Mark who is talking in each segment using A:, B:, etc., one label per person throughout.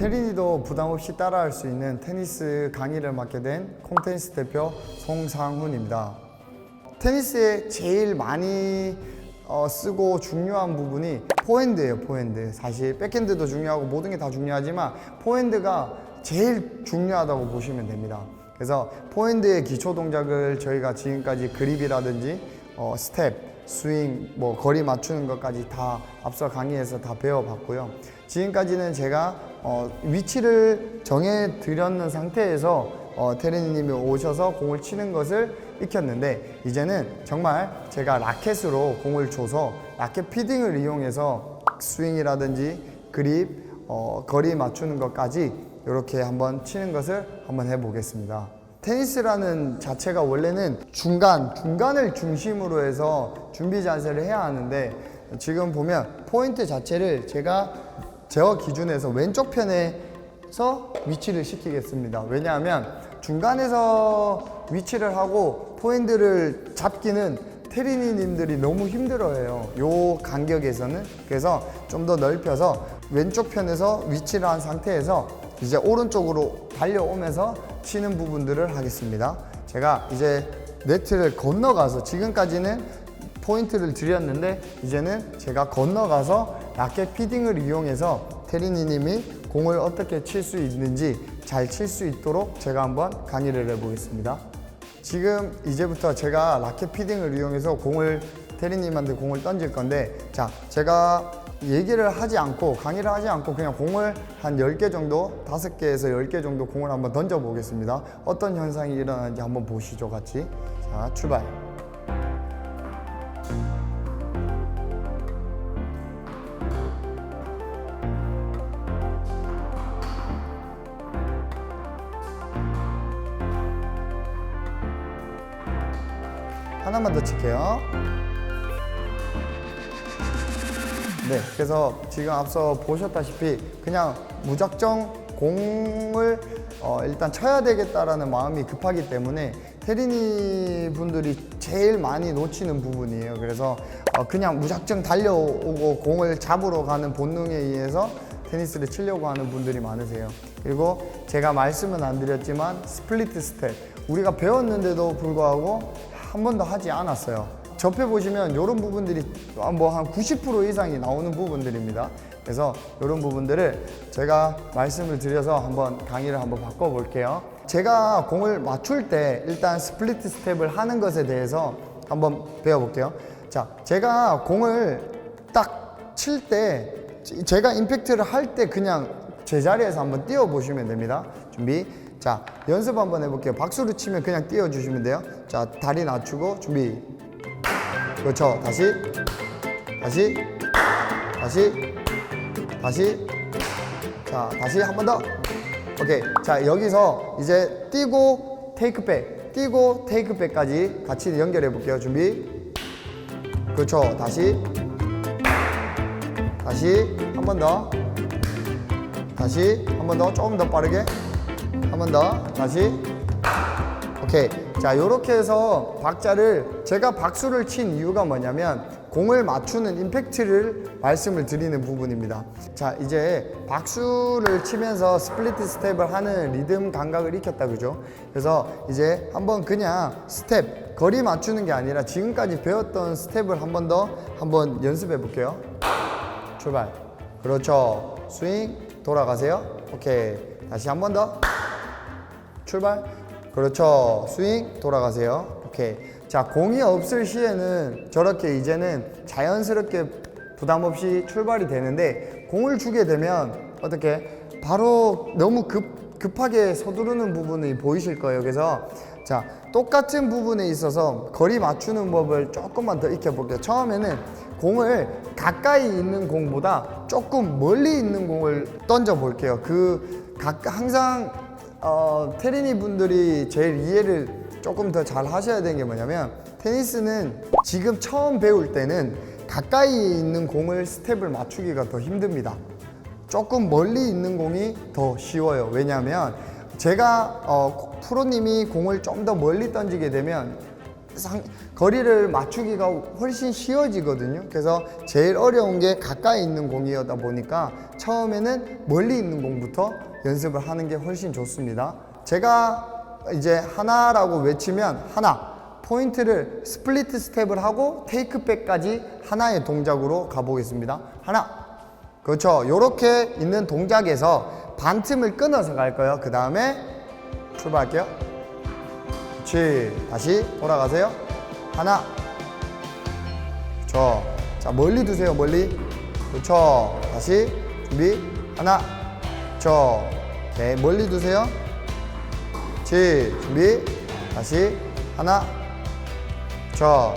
A: 태린이도 부담 없이 따라할 수 있는 테니스 강의를 맡게 된 콩테니스 대표 송상훈입니다. 테니스에 제일 많이 쓰고 중요한 부분이 포핸드예요. 포핸드. 사실 백핸드도 중요하고 모든 게 다 중요하지만 포핸드가 제일 중요하다고 보시면 됩니다. 그래서 포핸드의 기초 동작을 저희가 지금까지 그립이라든지 스텝, 스윙, 뭐 거리 맞추는 것까지 다 앞서 강의에서 다 배워봤고요. 지금까지는 제가 위치를 정해 드렸는 상태에서 테린이님이 오셔서 공을 치는 것을 익혔는데, 이제는 정말 제가 라켓으로 공을 줘서 라켓 피딩을 이용해서 스윙이라든지 그립, 거리 맞추는 것까지 이렇게 한번 치는 것을 한번 해보겠습니다. 테니스라는 자체가 원래는 중간을 중심으로 해서 준비 자세를 해야 하는데, 지금 보면 포인트 자체를 제가 제 기준에서 왼쪽 편에서 위치를 시키겠습니다. 왜냐하면 중간에서 위치를 하고 포핸드를 잡기는 테린이님들이 너무 힘들어해요. 요 간격에서는. 그래서 좀 더 넓혀서 왼쪽 편에서 위치를 한 상태에서 이제 오른쪽으로 달려오면서 치는 부분들을 하겠습니다. 제가 이제 네트를 건너가서, 지금까지는 포인트를 드렸는데 이제는 제가 건너가서 라켓 피딩을 이용해서 테린이님이 공을 어떻게 칠 수 있는지 잘 칠 수 있도록 제가 한번 강의를 해보겠습니다. 지금 이제부터 제가 라켓 피딩을 이용해서 테린님한테 공을 던질 건데, 자, 제가 얘기를 하지 않고 강의를 하지 않고 그냥 공을 한 10개 정도, 5개에서 10개 정도 공을 한번 던져 보겠습니다. 어떤 현상이 일어나는지 한번 보시죠, 같이. 자, 출발. 하나만 더 칠게요. 네, 그래서 지금 앞서 보셨다시피 그냥 무작정 공을 일단 쳐야 되겠다라는 마음이 급하기 때문에 테린이 분들이 제일 많이 놓치는 부분이에요. 그래서 그냥 무작정 달려오고 공을 잡으러 가는 본능에 의해서 테니스를 치려고 하는 분들이 많으세요. 그리고 제가 말씀은 안 드렸지만 스플리트 스텝, 우리가 배웠는데도 불구하고 한 번도 하지 않았어요. 접해 보시면 이런 부분들이 뭐 한 90% 이상이 나오는 부분들입니다. 그래서 이런 부분들을 제가 말씀을 드려서 한번 강의를 한번 바꿔 볼게요. 제가 공을 맞출 때 일단 스플리트 스텝을 하는 것에 대해서 한번 배워 볼게요. 자, 제가 공을 딱 칠 때, 제가 임팩트를 할 때 그냥 제자리에서 한번 뛰어 보시면 됩니다. 준비. 자, 연습 한번 해볼게요. 박수를 치면 그냥 띄워주시면 돼요. 자, 다리 낮추고 준비. 그렇죠. 다시. 자, 다시 한 번 더. 오케이. 자, 여기서 이제 뛰고 테이크백까지 같이 연결해 볼게요. 준비. 그렇죠. 다시 한 번 더. 다시 한 번 더. 조금 더 빠르게. 한 번 더. 다시. 오케이. 자, 요렇게 해서 제가 박수를 친 이유가 뭐냐면 공을 맞추는 임팩트를 말씀을 드리는 부분입니다. 자, 이제 박수를 치면서 스플리트 스텝을 하는 리듬 감각을 익혔다, 그죠? 그래서 이제 한번 그냥 스텝, 거리 맞추는 게 아니라 지금까지 배웠던 스텝을 한 번 더 연습해 볼게요. 출발. 그렇죠. 스윙. 돌아가세요. 오케이. 다시 한 번 더. 출발. 그렇죠. 스윙. 돌아가세요. 오케이. 자, 공이 없을 시에는 저렇게 이제는 자연스럽게 부담 없이 출발이 되는데, 공을 주게 되면 어떻게 바로 너무 급하게 서두르는 부분이 보이실 거예요. 그래서 자, 똑같은 부분에 있어서 거리 맞추는 법을 조금만 더 익혀볼게요. 처음에는 공을 가까이 있는 공보다 조금 멀리 있는 공을 던져 볼게요. 항상 테린이 분들이 제일 이해를 조금 더 잘 하셔야 되는 게 뭐냐면, 테니스는 지금 처음 배울 때는 가까이 있는 공을 스텝을 맞추기가 더 힘듭니다. 조금 멀리 있는 공이 더 쉬워요. 왜냐하면 제가 프로님이 공을 좀 더 멀리 던지게 되면 거리를 맞추기가 훨씬 쉬워지거든요. 그래서 제일 어려운 게 가까이 있는 공이다 보니까 처음에는 멀리 있는 공부터 연습을 하는 게 훨씬 좋습니다. 제가 이제 하나라고 외치면 하나, 포인트를 스플리트 스텝을 하고 테이크백까지 하나의 동작으로 가보겠습니다. 하나, 그렇죠. 이렇게 있는 동작에서 반틈을 끊어서 갈 거예요. 그 다음에 출발할게요. 그렇지. 다시 돌아가세요. 하나, 그렇죠. 자, 멀리 두세요. 멀리. 그렇죠. 다시 준비. 하나, 그렇죠. 오케이. 멀리 두세요. 그렇지. 준비. 다시 하나, 그렇죠.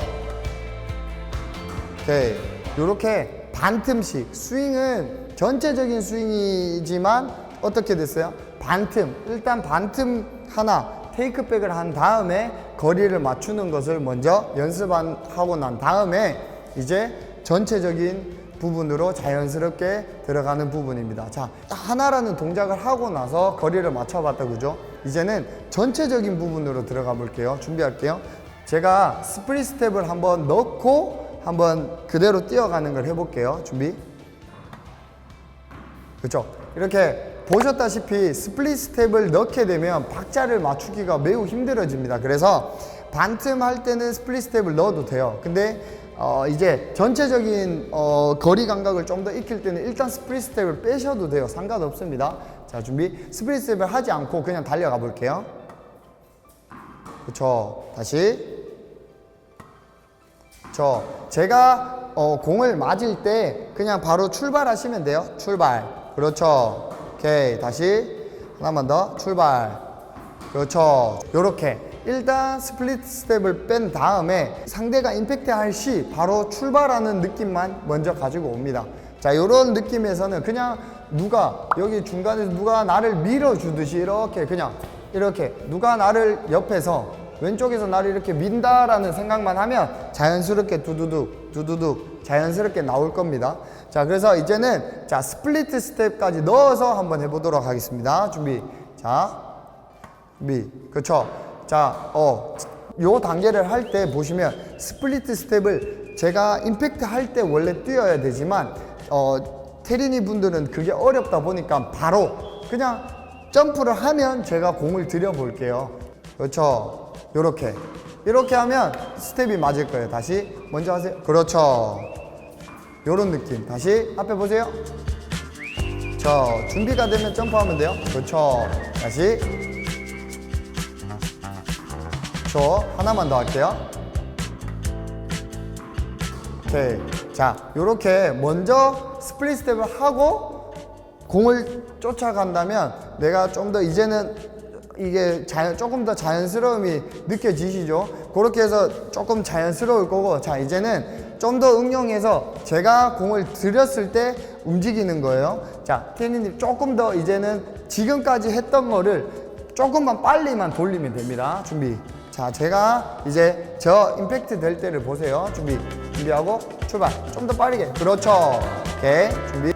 A: 오케이. 요렇게 반틈씩. 스윙은 전체적인 스윙이지만 어떻게 됐어요? 반틈. 일단 반틈 하나 테이크백을 한 다음에 거리를 맞추는 것을 먼저 연습하고 난 다음에 이제 전체적인 부분으로 자연스럽게 들어가는 부분입니다. 자, 하나라는 동작을 하고 나서 거리를 맞춰봤다, 그죠? 이제는 전체적인 부분으로 들어가 볼게요. 준비할게요. 제가 스프릿 스텝을 한번 넣고 한번 그대로 뛰어가는 걸 해볼게요. 준비. 그렇죠? 이렇게 보셨다시피 스플릿 스텝을 넣게 되면 박자를 맞추기가 매우 힘들어집니다. 그래서 반틈 할 때는 스플릿 스텝을 넣어도 돼요. 근데 이제 전체적인 거리 감각을 좀 더 익힐 때는 일단 스플릿 스텝을 빼셔도 돼요. 상관없습니다. 자, 준비. 스플릿 스텝을 하지 않고 그냥 달려가 볼게요. 그렇죠. 다시. 제가 공을 맞을 때 그냥 바로 출발하시면 돼요. 출발. 그렇죠. 오케이. 다시 하나만 더. 출발. 그렇죠. 요렇게 일단 스플릿 스텝을 뺀 다음에 상대가 임팩트 할 시 바로 출발하는 느낌만 먼저 가지고 옵니다. 자, 요런 느낌에서는 그냥 누가 여기 중간에서 누가 나를 밀어주듯이 이렇게 그냥 이렇게 누가 나를 옆에서 왼쪽에서 나를 이렇게 민다라는 생각만 하면 자연스럽게 두두둑 두두둑 자연스럽게 나올 겁니다. 자, 그래서 이제는 자 스플리트 스텝까지 넣어서 한번 해보도록 하겠습니다. 준비. 자, 준비. 그렇죠. 자, 요 단계를 할 때 보시면 스플리트 스텝을 제가 임팩트 할 때 원래 뛰어야 되지만 테린이 분들은 그게 어렵다 보니까 바로 그냥 점프를 하면 제가 공을 들여 볼게요. 그렇죠. 이렇게 하면 스텝이 맞을 거예요. 다시 먼저 하세요. 그렇죠. 요런 느낌. 다시 앞에 보세요. 자, 준비가 되면 점프하면 돼요. 그렇죠. 다시. 하나만 더 할게요. 오케이. 자, 요렇게 먼저 스플릿 스텝을 하고 공을 쫓아간다면 내가 좀 더 이제는 이게 조금 더 자연스러움이 느껴지시죠? 그렇게 해서 조금 자연스러울 거고, 자, 이제는 좀 더 응용해서 제가 공을 들였을 때 움직이는 거예요. 자, 테니님 조금 더 이제는 지금까지 했던 거를 조금만 빨리만 돌리면 됩니다. 준비. 자, 제가 이제 저 임팩트 될 때를 보세요. 준비하고 출발. 좀 더 빠르게. 그렇죠. 오케이. 준비.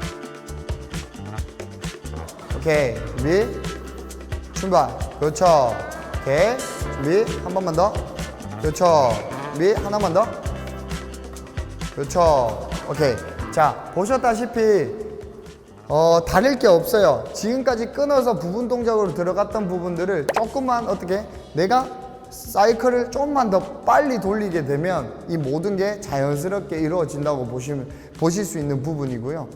A: 오케이. 준비. 출발. 그렇죠. 오케이. 준비. 한 번만 더. 그렇죠. 준비. 하나만 더. 그렇죠. 오케이. 자, 보셨다시피 다를 게 없어요. 지금까지 끊어서 부분 동작으로 들어갔던 부분들을 조금만 어떻게 내가 사이클을 조금만 더 빨리 돌리게 되면 이 모든 게 자연스럽게 이루어진다고 보실 수 있는 부분이고요.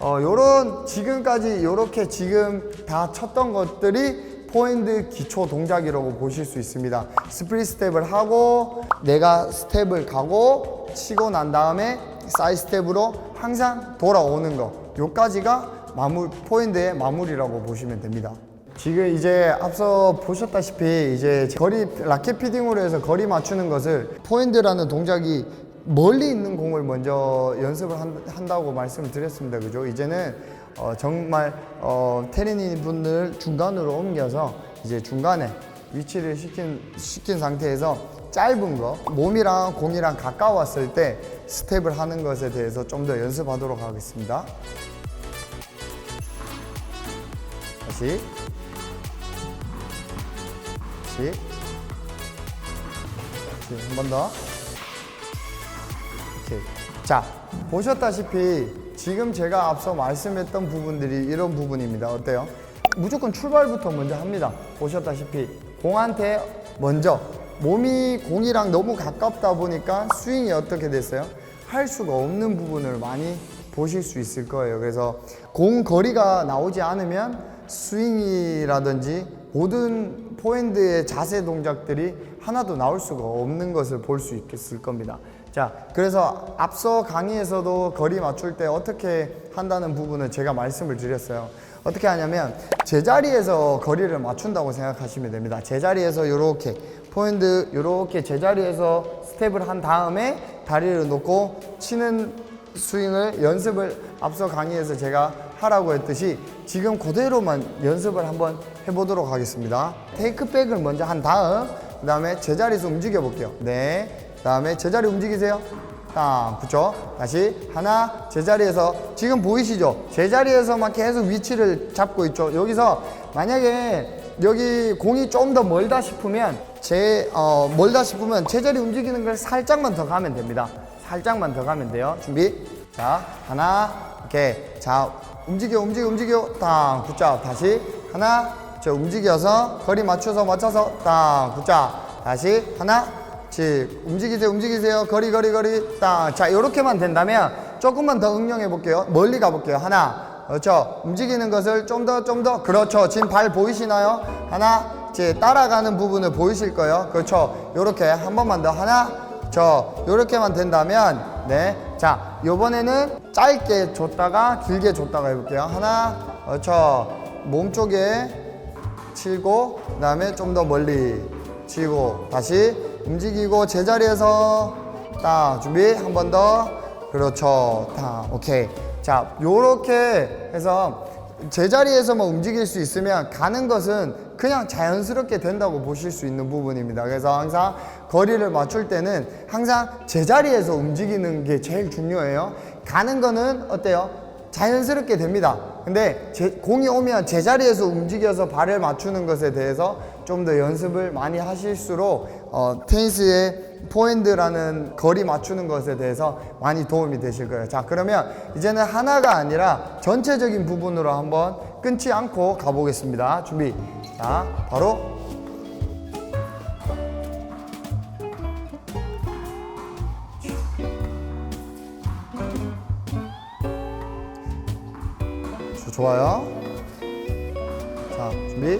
A: 요런 지금까지 요렇게 지금 다 쳤던 것들이 포핸드 기초 동작이라고 보실 수 있습니다. 스플릿 스텝을 하고 내가 스텝을 가고 치고 난 다음에 사이드 스텝으로 항상 돌아오는 거, 요까지가 포핸드의 마무리라고 보시면 됩니다. 지금 이제 앞서 보셨다시피 이제 거리 라켓 피딩으로 해서 거리 맞추는 것을 포핸드라는 동작이 멀리 있는 공을 먼저 연습을 한다고 말씀을 드렸습니다. 그죠? 이제는 정말 테린이 분들 중간으로 옮겨서 이제 중간에 위치를 시킨 상태에서 짧은 거, 몸이랑 공이랑 가까웠을 때 스텝을 하는 것에 대해서 좀 더 연습하도록 하겠습니다. 다시. 한 번 더. 오케이. 자, 보셨다시피 지금 제가 앞서 말씀했던 부분들이 이런 부분입니다. 어때요? 무조건 출발부터 먼저 합니다. 보셨다시피 공한테 먼저 몸이 공이랑 너무 가깝다 보니까 스윙이 어떻게 됐어요? 할 수가 없는 부분을 많이 보실 수 있을 거예요. 그래서 공 거리가 나오지 않으면 스윙이라든지 모든 포핸드의 자세 동작들이 하나도 나올 수가 없는 것을 볼 수 있을 겁니다. 자, 그래서 앞서 강의에서도 거리 맞출 때 어떻게 한다는 부분을 제가 말씀을 드렸어요. 어떻게 하냐면 제자리에서 거리를 맞춘다고 생각하시면 됩니다. 제자리에서 이렇게 포핸드 이렇게 제자리에서 스텝을 한 다음에 다리를 놓고 치는 스윙을 연습을 앞서 강의에서 제가 하라고 했듯이 지금 그대로만 연습을 한번 해보도록 하겠습니다. 테이크백을 먼저 한 다음 그 다음에 제자리에서 움직여 볼게요. 네, 그 다음에 제자리 움직이세요. 딱 붙여. 다시 하나, 제자리에서 지금 보이시죠? 제자리에서만 계속 위치를 잡고 있죠. 여기서 만약에 여기 공이 좀 더 멀다 싶으면 멀다 싶으면 제자리 움직이는 걸 살짝만 더 가면 됩니다. 살짝만 더 가면 돼요. 준비. 자, 하나, 오케이. 자, 움직여 딱 붙자. 다시 하나, 저 움직여서 거리 맞춰서 딱 붙자. 다시 하나, 움직이세요. 거리 딱. 자, 요렇게만 된다면 조금만 더 응용해 볼게요. 멀리 가 볼게요. 하나, 그렇죠. 움직이는 것을 좀 더 그렇죠. 지금 발 보이시나요? 하나, 따라가는 부분을 보이실 거예요. 그렇죠. 요렇게 한 번만 더. 하나, 요렇게만 된다면 네. 자, 요번에는 짧게 줬다가 길게 줬다가 해볼게요. 하나, 그렇죠. 몸 쪽에 치고 그 다음에 좀 더 멀리 치고 다시 움직이고 제자리에서 딱 준비. 한 번 더. 그렇죠. 딱. 오케이. 자, 요렇게 해서 제자리에서만 움직일 수 있으면 가는 것은 그냥 자연스럽게 된다고 보실 수 있는 부분입니다. 그래서 항상 거리를 맞출 때는 항상 제자리에서 움직이는 게 제일 중요해요. 가는 거는 어때요? 자연스럽게 됩니다. 근데 공이 오면 제자리에서 움직여서 발을 맞추는 것에 대해서 좀 더 연습을 많이 하실수록 테니스의 포핸드라는 거리 맞추는 것에 대해서 많이 도움이 되실 거예요. 자, 그러면 이제는 하나가 아니라 전체적인 부분으로 한번 끊지 않고 가보겠습니다. 준비. 자, 바로 좋아요. 자, 준비.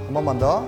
A: 한 번만 더.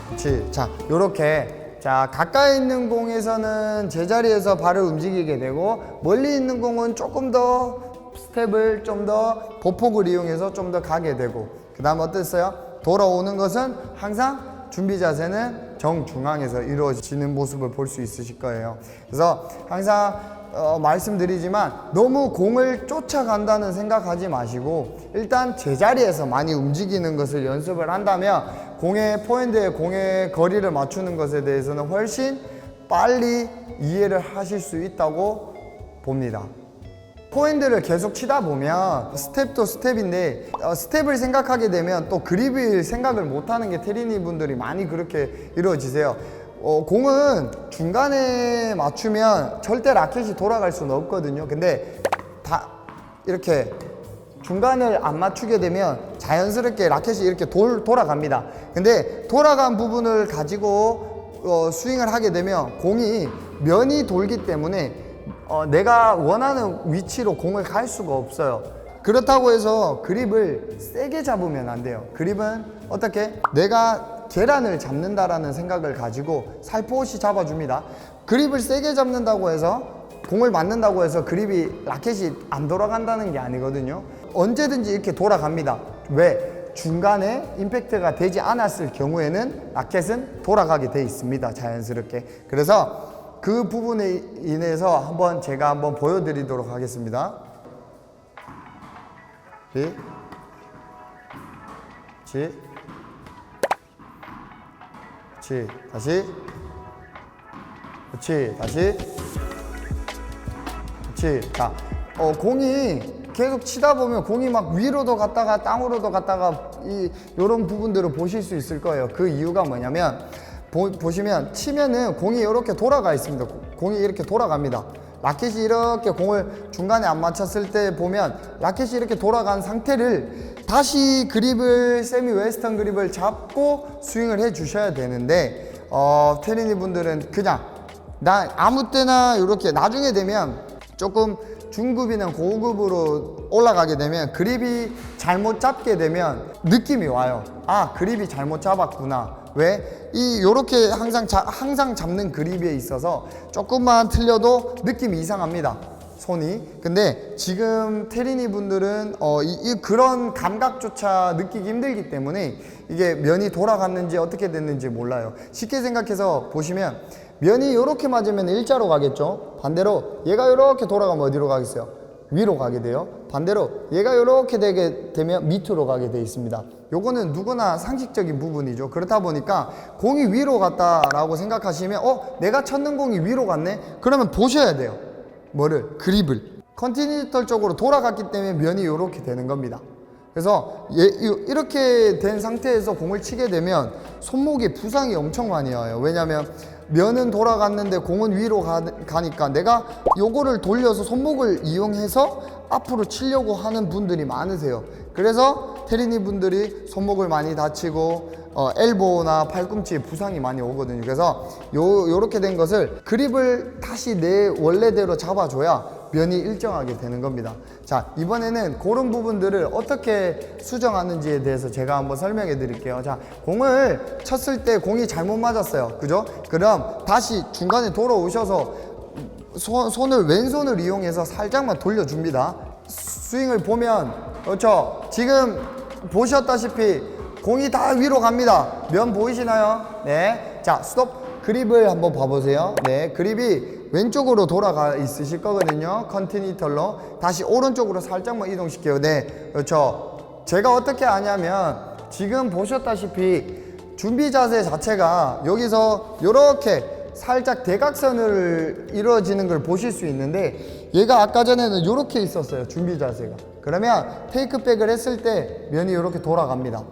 A: 그렇지. 자, 요렇게. 자, 가까이 있는 공에서는 제자리에서 발을 움직이게 되고 멀리 있는 공은 조금 더 스텝을 좀 더 보폭을 이용해서 좀 더 가게 되고 그 다음 어땠어요? 돌아오는 것은 항상 준비 자세는 정중앙에서 이루어지는 모습을 볼 수 있으실 거예요. 그래서 항상 말씀드리지만 너무 공을 쫓아간다는 생각하지 마시고 일단 제자리에서 많이 움직이는 것을 연습을 한다면 포핸드의 공의 거리를 맞추는 것에 대해서는 훨씬 빨리 이해를 하실 수 있다고 봅니다. 포핸드를 계속 치다 보면 스텝도 스텝인데 스텝을 생각하게 되면 또 그립을 생각을 못하는 게 테리니 분들이 많이 그렇게 이루어지세요. 공은 중간에 맞추면 절대 라켓이 돌아갈 수는 없거든요. 근데 다 이렇게 중간을 안 맞추게 되면 자연스럽게 라켓이 이렇게 돌아갑니다. 근데 돌아간 부분을 가지고 스윙을 하게 되면 공이 면이 돌기 때문에 내가 원하는 위치로 공을 갈 수가 없어요. 그렇다고 해서 그립을 세게 잡으면 안 돼요. 그립은 어떻게? 내가 계란을 잡는다라는 생각을 가지고 살포시 잡아줍니다. 그립을 세게 잡는다고 해서 공을 맞는다고 해서 그립이 라켓이 안 돌아간다는 게 아니거든요. 언제든지 이렇게 돌아갑니다. 왜? 중간에 임팩트가 되지 않았을 경우에는 라켓은 돌아가게 돼 있습니다. 자연스럽게. 그래서 그 부분에 인해서 제가 한번 보여드리도록 하겠습니다. 그렇지. 다시. 그렇지. 다시. 그렇지. 자, 공이 계속 치다 보면 공이 막 위로도 갔다가 땅으로도 갔다가 요런 부분들을 보실 수 있을 거예요. 그 이유가 뭐냐면 보시면 치면은 공이 이렇게 돌아가 있습니다. 공이 이렇게 돌아갑니다. 라켓이 이렇게 공을 중간에 안 맞췄을 때 보면 라켓이 이렇게 돌아간 상태를 다시 그립을 세미 웨스턴 그립을 잡고 스윙을 해 주셔야 되는데 테린이 분들은 그냥 나 아무 때나 이렇게 나중에 되면 조금 중급이나 고급으로 올라가게 되면 그립이 잘못 잡게 되면 느낌이 와요. 아, 그립이 잘못 잡았구나. 왜? 요렇게 항상 잡는 그립에 있어서 조금만 틀려도 느낌이 이상합니다. 손이. 근데 지금 테린이 분들은 그런 감각조차 느끼기 힘들기 때문에 이게 면이 돌아갔는지 어떻게 됐는지 몰라요. 쉽게 생각해서 보시면 면이 이렇게 맞으면 일자로 가겠죠. 반대로 얘가 이렇게 돌아가면 어디로 가겠어요? 위로 가게 돼요. 반대로 얘가 이렇게 되게 되면 밑으로 가게 돼 있습니다. 요거는 누구나 상식적인 부분이죠. 그렇다 보니까 공이 위로 갔다라고 생각하시면 내가 쳤는 공이 위로 갔네? 그러면 보셔야 돼요. 뭐를? 그립을. 컨티니털 쪽으로 돌아갔기 때문에 면이 이렇게 되는 겁니다. 그래서 이렇게 된 상태에서 공을 치게 되면 손목에 부상이 엄청 많이 와요. 왜냐면 면은 돌아갔는데 공은 위로 가니까 내가 요거를 돌려서 손목을 이용해서 앞으로 치려고 하는 분들이 많으세요. 그래서 테린이 분들이 손목을 많이 다치고 엘보나 팔꿈치에 부상이 많이 오거든요. 그래서 요렇게 된 것을 그립을 다시 내 원래대로 잡아줘야 면이 일정하게 되는 겁니다. 자, 이번에는 그런 부분들을 어떻게 수정하는지에 대해서 제가 한번 설명해 드릴게요. 자, 공을 쳤을 때 공이 잘못 맞았어요. 그죠? 그럼 다시 중간에 돌아오셔서 손을 왼손을 이용해서 살짝만 돌려줍니다. 스윙을 보면 그렇죠? 지금 보셨다시피 공이 다 위로 갑니다. 면 보이시나요? 네. 자, 스톱. 그립을 한번 봐보세요. 네, 그립이 왼쪽으로 돌아가 있으실 거거든요. 컨티니털로. 다시 오른쪽으로 살짝만 이동시켜요. 네, 그렇죠. 제가 어떻게 아냐면 지금 보셨다시피 준비 자세 자체가 여기서 이렇게 살짝 대각선을 이루어지는 걸 보실 수 있는데 얘가 아까 전에는 이렇게 있었어요. 준비 자세가. 그러면 테이크백을 했을 때 면이 이렇게 돌아갑니다.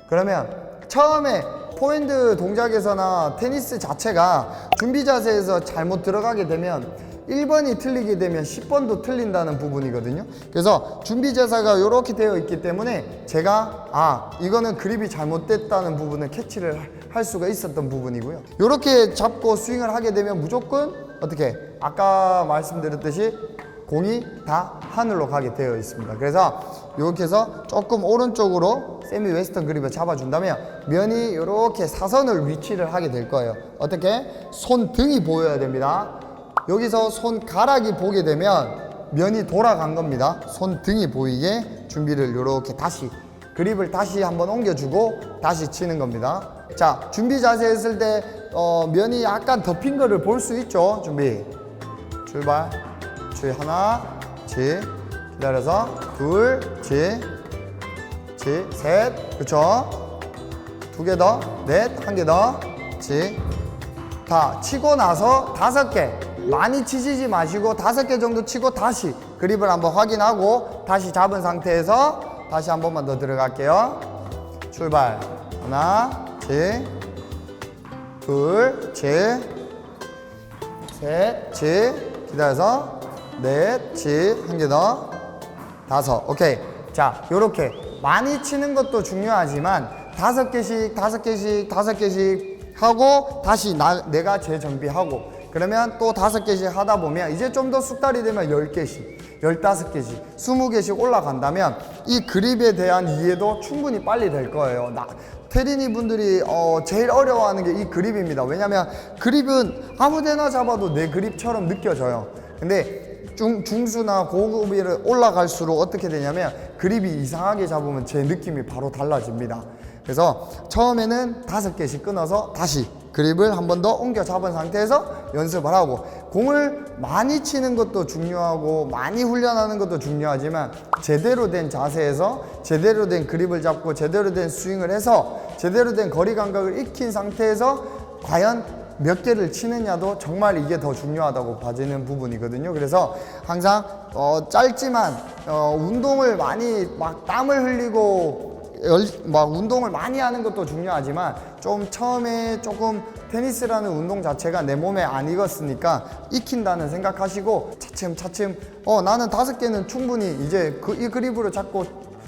A: 그러면 처음에 포핸드 동작에서나 테니스 자체가 준비 자세에서 잘못 들어가게 되면 1번이 틀리게 되면 10번도 틀린다는 부분이거든요. 그래서 준비 자세가 이렇게 되어 있기 때문에 제가 이거는 그립이 잘못됐다는 부분을 캐치를 할 수가 있었던 부분이고요. 이렇게 잡고 스윙을 하게 되면 무조건 어떻게 아까 말씀드렸듯이 공이 다 하늘로 가게 되어 있습니다. 그래서 이렇게 해서 조금 오른쪽으로 세미 웨스턴 그립을 잡아준다면 면이 이렇게 사선을 위치를 하게 될 거예요. 어떻게? 손등이 보여야 됩니다. 여기서 손가락이 보게 되면 면이 돌아간 겁니다. 손등이 보이게 준비를 이렇게 다시 그립을 다시 한번 옮겨주고 다시 치는 겁니다. 자, 준비 자세 했을 때 면이 약간 덮인 거를 볼 수 있죠. 준비 출발. 하나, 기다려서 둘, 셋, 그쵸? 두 개 더, 넷, 한 개 더, 다 치고 나서 5개. 많이 치시지 마시고 5개 정도 치고 다시 그립을 한번 확인하고 다시 잡은 상태에서 다시 한 번만 더 들어갈게요. 출발. 하나, 둘, 셋, 기다려서 넷, 한 개 더, 5. 오케이. 자, 요렇게 많이 치는 것도 중요하지만 5개씩 하고 다시 내가 재정비하고 그러면 또 5개씩 하다 보면 이제 좀 더 숙달이 되면 10개씩, 15개씩, 20개씩 올라간다면 이 그립에 대한 이해도 충분히 빨리 될 거예요. 테린이 분들이 제일 어려워하는 게 이 그립입니다. 왜냐면 그립은 아무데나 잡아도 내 그립처럼 느껴져요. 근데 중수나 고급이 올라갈수록 어떻게 되냐면 그립이 이상하게 잡으면 제 느낌이 바로 달라집니다. 그래서 처음에는 5개씩 끊어서 다시 그립을 한 번 더 옮겨 잡은 상태에서 연습을 하고 공을 많이 치는 것도 중요하고 많이 훈련하는 것도 중요하지만 제대로 된 자세에서 제대로 된 그립을 잡고 제대로 된 스윙을 해서 제대로 된 거리 감각을 익힌 상태에서 과연 몇 개를 치느냐도 정말 이게 더 중요하다고 봐지는 부분이거든요. 그래서 항상 짧지만 운동을 많이 막 땀을 흘리고 막 운동을 많이 하는 것도 중요하지만 좀 처음에 조금 테니스라는 운동 자체가 내 몸에 안 익었으니까 익힌다는 생각하시고 차츰차츰 나는 5개는 충분히 이제 이 그립으로 잡고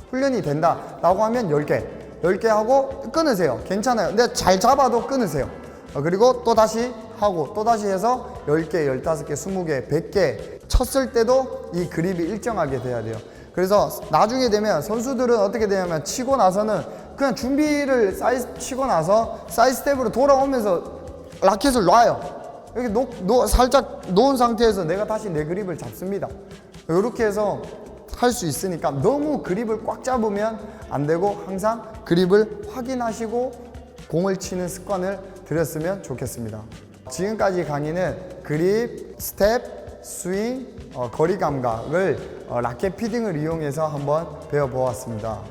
A: 훈련이 된다 라고 하면 10개 하고 끊으세요. 괜찮아요. 근데 잘 잡아도 끊으세요. 그리고 또 다시 하고 또 다시 해서 10개, 15개, 20개, 100개 쳤을 때도 이 그립이 일정하게 돼야 돼요. 그래서 나중에 되면 선수들은 어떻게 되냐면 치고 나서는 그냥 준비를 치고 나서 사이드 스텝으로 돌아오면서 라켓을 놔요. 이렇게 살짝 놓은 상태에서 내가 다시 내 그립을 잡습니다. 이렇게 해서 할 수 있으니까 너무 그립을 꽉 잡으면 안 되고 항상 그립을 확인하시고 공을 치는 습관을 들였으면 좋겠습니다. 지금까지 강의는 그립, 스텝, 스윙, 거리 감각을 라켓 피딩을 이용해서 한번 배워보았습니다.